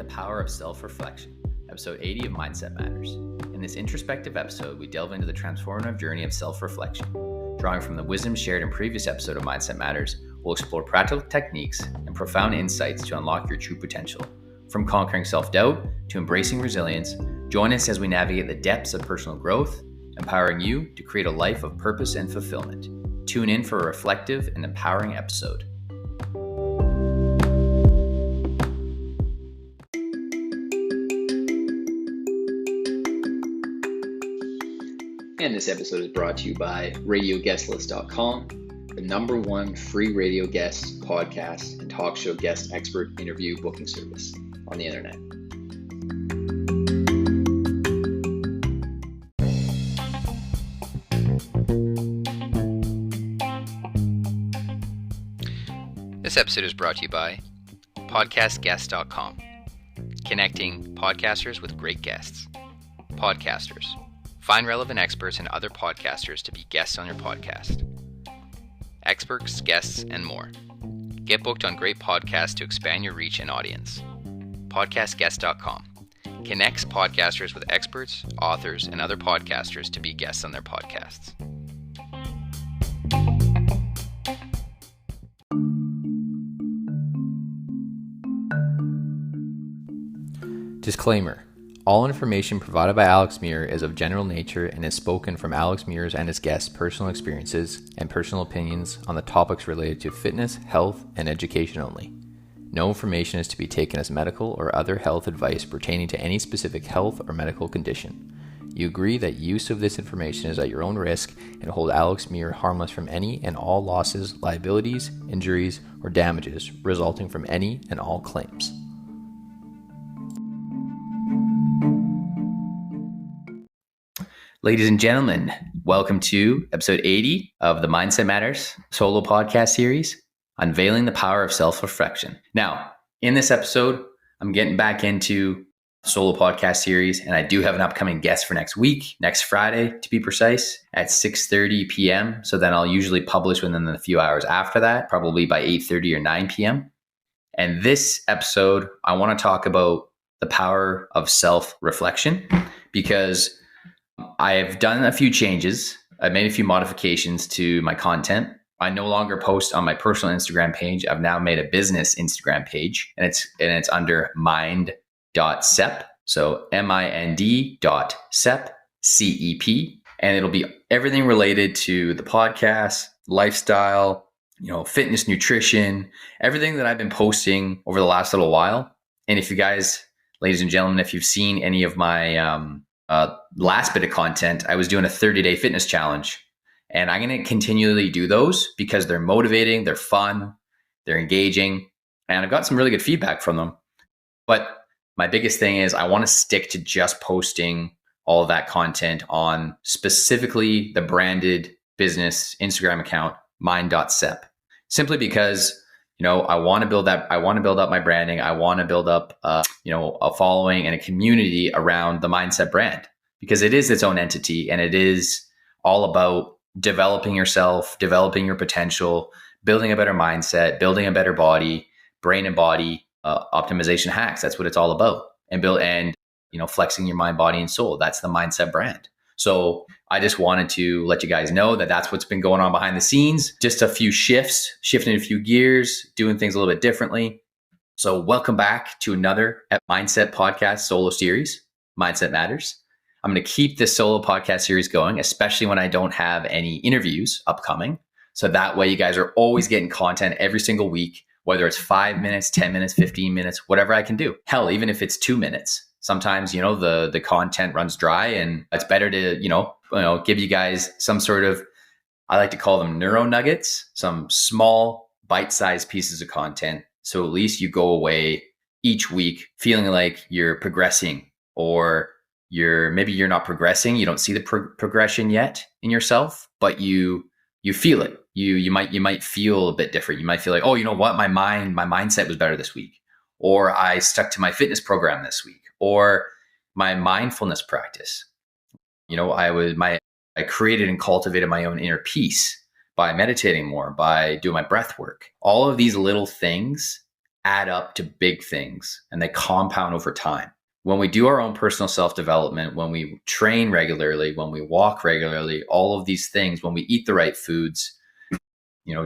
power of self-reflection, episode 80 of MindCep Matters. In this introspective episode, we delve into the transformative journey of self-reflection. Drawing from the wisdom shared in previous episode of MindCep Matters, we'll explore practical techniques and profound insights to unlock your true potential. From conquering self-doubt to embracing resilience, join us as we navigate the depths of personal growth, empowering you to create a life of purpose and fulfillment. Tune in for a reflective and empowering episode. And this episode is brought to you by RadioGuestList.com, the #1 free radio guest, podcast, and talk show guest expert interview booking service on the internet. This episode is brought to you by PodcastGuest.com, connecting podcasters with great guests. Podcasters. Find relevant experts and other podcasters to be guests on your podcast. Experts, guests, and more. Get booked on great podcasts to expand your reach and audience. PodcastGuest.com connects podcasters with experts, authors, and other podcasters to be guests on their podcasts. Disclaimer. All information provided by Alex Muir is of general nature and is spoken from Alex Muir's and his guests' personal experiences and personal opinions on the topics related to fitness, health, and education only. No information is to be taken as medical or other health advice pertaining to any specific health or medical condition. You agree that use of this information is at your own risk and hold Alex Muir harmless from any and all losses, liabilities, injuries, or damages resulting from any and all claims. Ladies and gentlemen, welcome to episode 80 of the MindCep Matters solo podcast series, Unveiling the Power of Self-Reflection. Now, in this episode, I'm getting back into solo podcast series, and I do have an upcoming guest for next week, next Friday to be precise, at 6:30 p.m. So then I'll usually publish within a few hours after that, probably by 8:30 or 9 p.m. And this episode, I want to talk about the power of self-reflection because I've done a few changes. I've made a few modifications to my content. I no longer post on my personal Instagram page. I've now made a business Instagram page, and it's under mind.cep. So mind.cep, CEP. And it'll be everything related to the podcast, lifestyle, fitness, nutrition, everything that I've been posting over the last little while. And if you guys, ladies and gentlemen, if you've seen any of my last bit of content, I was doing a 30-day fitness challenge, and I'm going to continually do those because they're motivating, they're fun, they're engaging, and I've got some really good feedback from them. But my biggest thing is I want to stick to just posting all of that content on specifically the branded business Instagram account, mind.cep, simply because I want to build that. I want to build up my branding. I want to build up, a following and a community around the MindCep brand because it is its own entity, and it is all about developing yourself, developing your potential, building a better mindset, building a better body, brain and body optimization hacks. That's what it's all about, and flexing your mind, body, and soul. That's the MindCep brand. So I just wanted to let you guys know that that's what's been going on behind the scenes. Just a few shifting a few gears, doing things a little bit differently. So welcome back to another MindCep podcast solo series, MindCep Matters. I'm going to keep this solo podcast series going, especially when I don't have any interviews upcoming. So that way you guys are always getting content every single week, whether it's 5 minutes, 10 minutes, 15 minutes, whatever I can do. Hell, even if it's 2 minutes. Sometimes, the content runs dry, and it's better to, give you guys some sort of, I like to call them neuronuggets, some small bite-sized pieces of content. So at least you go away each week feeling like you're progressing, or maybe you're not progressing. You don't see the progression yet in yourself, but you feel it. You might feel a bit different. You might feel like, oh, you know what? My mindset was better this week, or I stuck to my fitness program this week, or my mindfulness practice. I created and cultivated my own inner peace by meditating more, by doing my breath work. All of these little things add up to big things and they compound over time. When we do our own personal self-development, when we train regularly, when we walk regularly, all of these things, when we eat the right foods,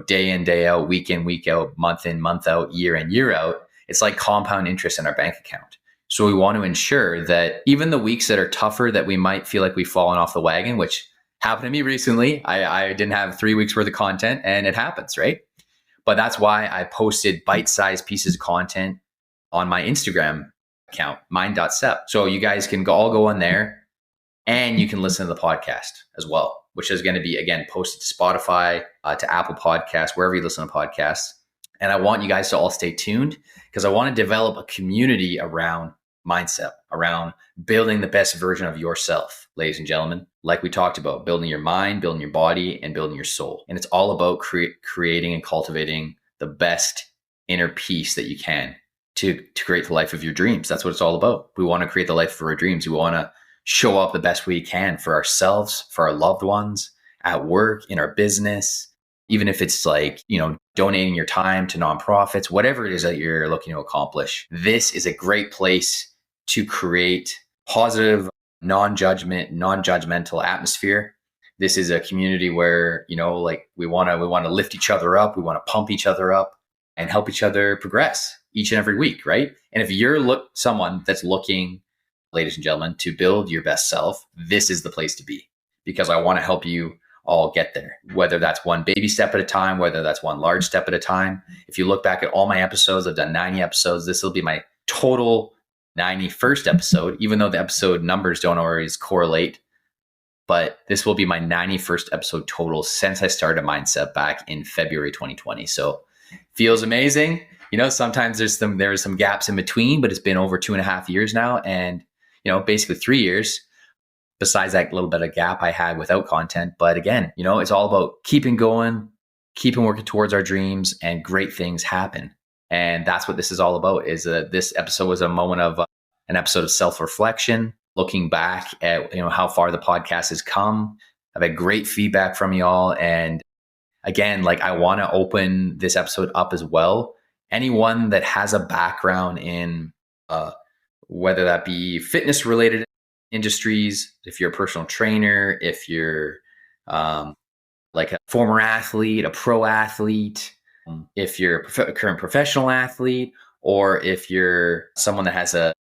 day in, day out, week in, week out, month in, month out, year in, year out, it's like compound interest in our bank account. So we want to ensure that even the weeks that are tougher, that we might feel like we've fallen off the wagon, which happened to me recently. I didn't have 3 weeks worth of content, and it happens, right? But that's why I posted bite-sized pieces of content on my Instagram account, mind.cep. So you guys can all go on there and you can listen to the podcast as well, which is going to be, again, posted to Spotify, to Apple Podcasts, wherever you listen to podcasts. And I want you guys to all stay tuned because I want to develop a community around MindCep, around building the best version of yourself, ladies and gentlemen. Like we talked about, building your mind, building your body, and building your soul. And it's all about creating and cultivating the best inner peace that you can to create the life of your dreams. That's what it's all about. We want to create the life of our dreams. We want to show up the best we can for ourselves, for our loved ones, at work, in our business, even if it's like, donating your time to nonprofits, whatever it is that you're looking to accomplish. This is a great place to create positive, non-judgmental atmosphere. This is a community where, we want to lift each other up. We want to pump each other up and help each other progress each and every week, right? And if you're someone that's looking, ladies and gentlemen, to build your best self, this is the place to be, because I want to help you all get there, whether that's one baby step at a time, whether that's one large step at a time. If you look back at all my episodes, I've done 90 episodes. This will be my total 91st episode, even though the episode numbers don't always correlate. But this will be my 91st episode total since I started MindCep back in February 2020. So feels amazing. Sometimes there's some gaps in between, but it's been over 2.5 years now. And, basically 3 years besides that little bit of gap I had without content. But again, it's all about keeping going, keeping working towards our dreams, and great things happen. And that's what this is all about. This episode was a moment of an episode of self-reflection, looking back at, how far the podcast has come. I've had great feedback from y'all. And again, I want to open this episode up as well. Anyone that has a background in, whether that be fitness related industries, if you're a personal trainer, if you're like a former athlete, a pro athlete, if you're a current professional athlete, or if you're someone that has a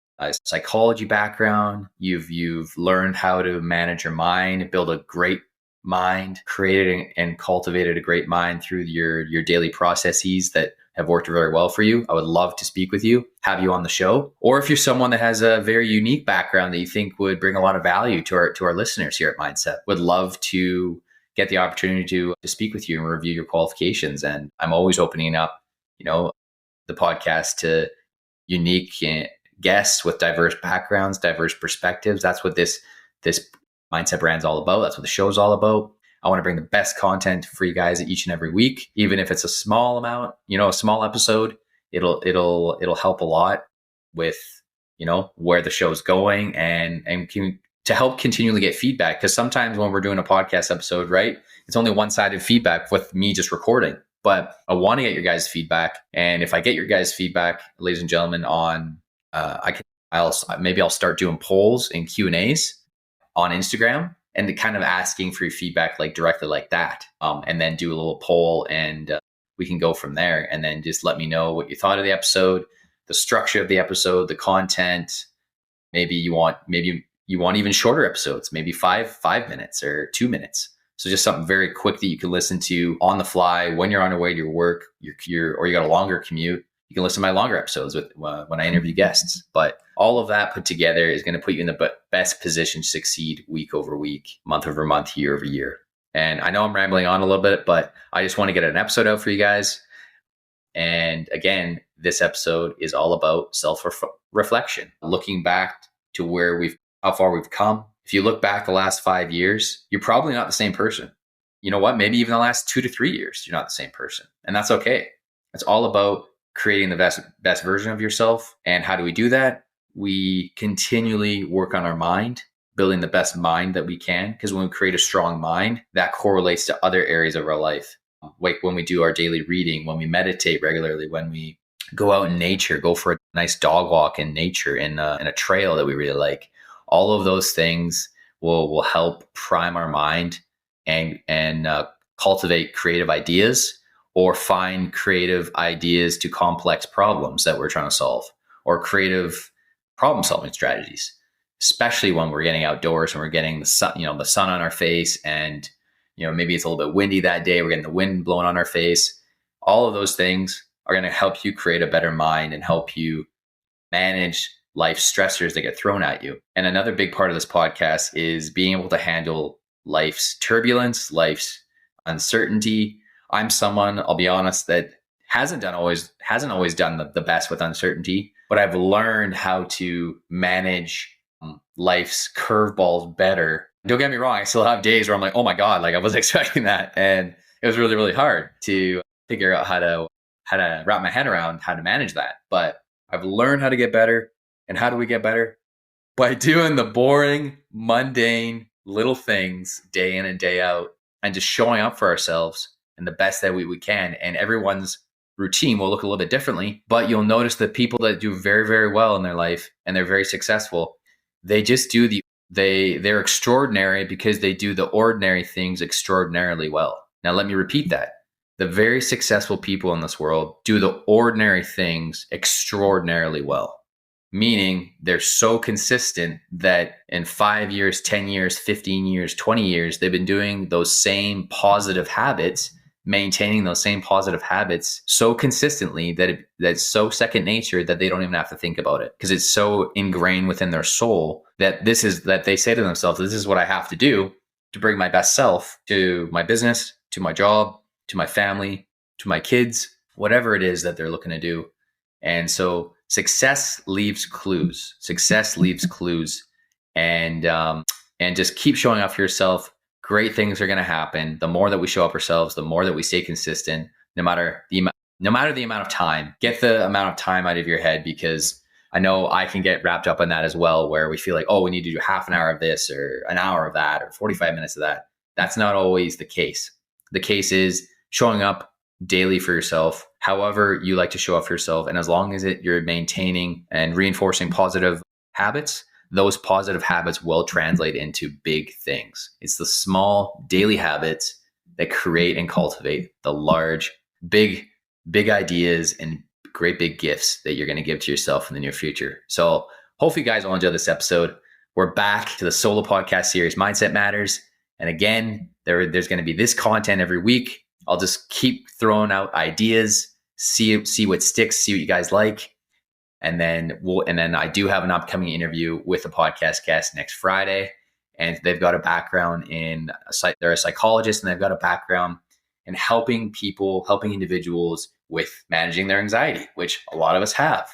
psychology background, you've learned how to manage your mind, build a great mind, created and cultivated a great mind through your daily processes that have worked very well for you. I would love to speak with you, have you on the show. Or if you're someone that has a very unique background that you think would bring a lot of value to our listeners here at MindCep, would love to get the opportunity to speak with you and review your qualifications. And I'm always opening up, the podcast to unique guests with diverse backgrounds, diverse perspectives. That's what this MindCep brand's all about. That's what the show's all about. I want to bring the best content for you guys each and every week, even if it's a small amount, a small episode. It'll help a lot with, where the show's going and to help continually get feedback. Because sometimes when we're doing a podcast episode, right, it's only one-sided feedback with me just recording. But I want to get your guys' feedback. And if I get your guys' feedback, ladies and gentlemen, on I'll start doing polls and Q&As on Instagram, and kind of asking for your feedback directly like that, and then do a little poll, and we can go from there. And then just let me know what you thought of the episode, the structure of the episode, the content. Maybe you want even shorter episodes, maybe five minutes or 2 minutes. So just something very quick that you can listen to on the fly when you're on your way to your work, or you got a longer commute. You can listen to my longer episodes when I interview guests. But all of that put together is going to put you in the best position to succeed week over week, month over month, year over year. And I know I'm rambling on a little bit, but I just want to get an episode out for you guys. And again, this episode is all about self-reflection, looking back to how far we've come. If you look back the last 5 years, you're probably not the same person. You know what? Maybe even the last 2 to 3 years, you're not the same person. And that's okay. It's all about creating the best version of yourself. And how do we do that? We continually work on our mind, building the best mind that we can. Because when we create a strong mind, that correlates to other areas of our life. Like when we do our daily reading, when we meditate regularly, when we go out in nature, go for a nice dog walk in nature in a trail that we really like. All of those things will help prime our mind and cultivate creative ideas or find creative ideas to complex problems that we're trying to solve or creative problem solving strategies, especially when we're getting outdoors and we're getting the sun on our face and maybe it's a little bit windy that day, we're getting the wind blowing on our face. All of those things are going to help you create a better mind and help you manage life stressors that get thrown at you. And another big part of this podcast is being able to handle life's turbulence, life's uncertainty. I'm someone, I'll be honest, that hasn't always done the best with uncertainty, but I've learned how to manage life's curveballs better. Don't get me wrong, I still have days where I'm like, oh my God, like I wasn't expecting that. And it was really, really hard to figure out how to wrap my head around how to manage that. But I've learned how to get better. And how do we get better? By doing the boring, mundane little things day in and day out and just showing up for ourselves in the best that we can. And everyone's routine will look a little bit differently, but you'll notice that people that do very, very well in their life and they're very successful, they just do they're extraordinary because they do the ordinary things extraordinarily well. Now, let me repeat that. The very successful people in this world do the ordinary things extraordinarily well, meaning they're so consistent that in 5 years, 10 years, 15 years, 20 years, they've been doing those same positive habits, maintaining those same positive habits so consistently that that's so second nature that they don't even have to think about it because it's so ingrained within their soul that they say to themselves, this is what I have to do to bring my best self to my business, to my job, to my family, to my kids, whatever it is that they're looking to do. And so success leaves clues. And just keep showing up for yourself. Great things are going to happen. The more that we show up ourselves, the more that we stay consistent, no matter the amount of time. Get the amount of time out of your head, because I know I can get wrapped up in that as well, where we feel like, oh, we need to do half an hour of this or an hour of that or 45 minutes of that. That's not always the case. The case is showing up daily for yourself, however you like to show up for yourself. And as long as you're maintaining and reinforcing positive habits, those positive habits will translate into big things. It's the small daily habits that create and cultivate the large, big ideas and great big gifts that you're going to give to yourself in the near future. So hopefully you guys will enjoy this episode. We're back to the solo podcast series, Mindset Matters. And again, there's going to be this content every week. I'll just keep throwing out ideas, see what sticks, see what you guys like. And then I do have an upcoming interview with a podcast guest next Friday. And they've got a background they're a psychologist, and they've got a background in helping individuals with managing their anxiety, which a lot of us have.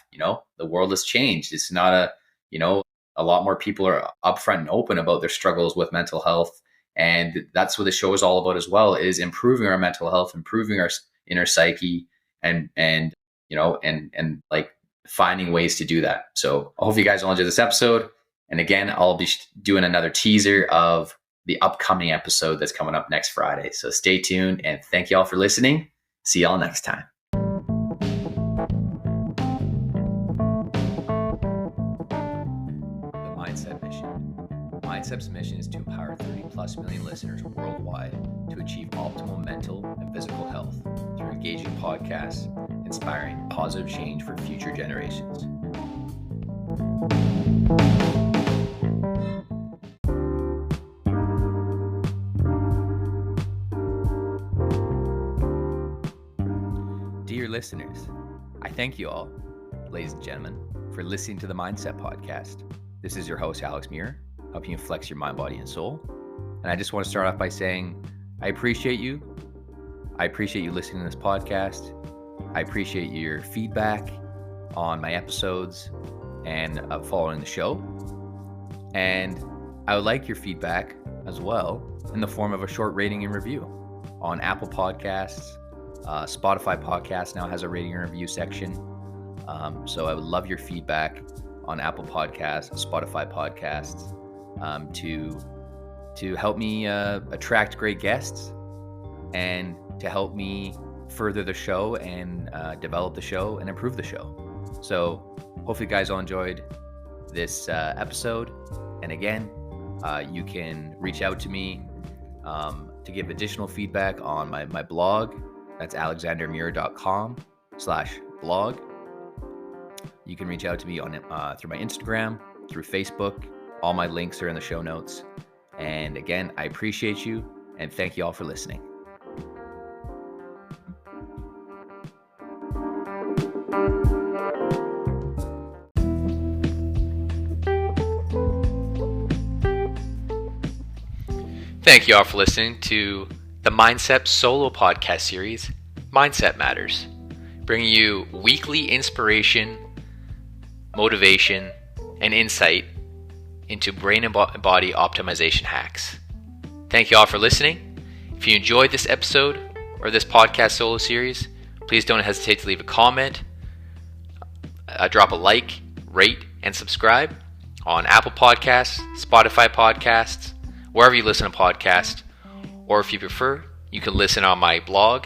The world has changed. It's not a lot more people are upfront and open about their struggles with mental health. And that's what the show is all about as well, is improving our mental health, improving our inner psyche, and like finding ways to do that. So I hope you guys will enjoy this episode. And again, I'll be doing another teaser of the upcoming episode that's coming up next Friday. So stay tuned, and thank you all for listening. See y'all next time. The Mindset Mission. MindCep's mission is to empower 30+ million listeners worldwide to achieve optimal mental and physical health through engaging podcasts, inspiring positive change for future generations. Dear listeners, I thank you all, ladies and gentlemen, for listening to the MindCep podcast. This is your host, Alex Muir, helping you flex your mind, body, and soul. And I just want to start off by saying, I appreciate you. I appreciate you listening to this podcast. I appreciate your feedback on my episodes and following the show. And I would like your feedback as well in the form of a short rating and review on Apple Podcasts. Spotify Podcasts now has a rating and review section. So I would love your feedback on Apple Podcasts, Spotify Podcasts, to help me attract great guests and to help me further the show and develop the show and improve the show. So hopefully you guys all enjoyed this episode. And again, you can reach out to me to give additional feedback on my blog. That's alexandermuir.com/blog. You can reach out to me on through my Instagram, through Facebook. All my links are in the show notes. And again, I appreciate you and thank you all for listening. Thank you all for listening to the MindCep solo podcast series, Mindset Matters, bringing you weekly inspiration, motivation, and insight into brain and body optimization hacks. Thank you all for listening. If you enjoyed this episode or this podcast solo series, please don't hesitate to leave a comment, drop a like, rate, and subscribe on Apple Podcasts, Spotify Podcasts, wherever you listen to podcasts, or if you prefer, you can listen on my blog.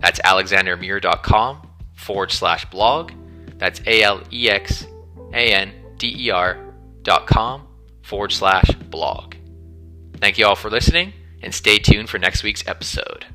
That's alexandermuir.com/blog. That's alexander.com/blog. Thank you all for listening, and stay tuned for next week's episode.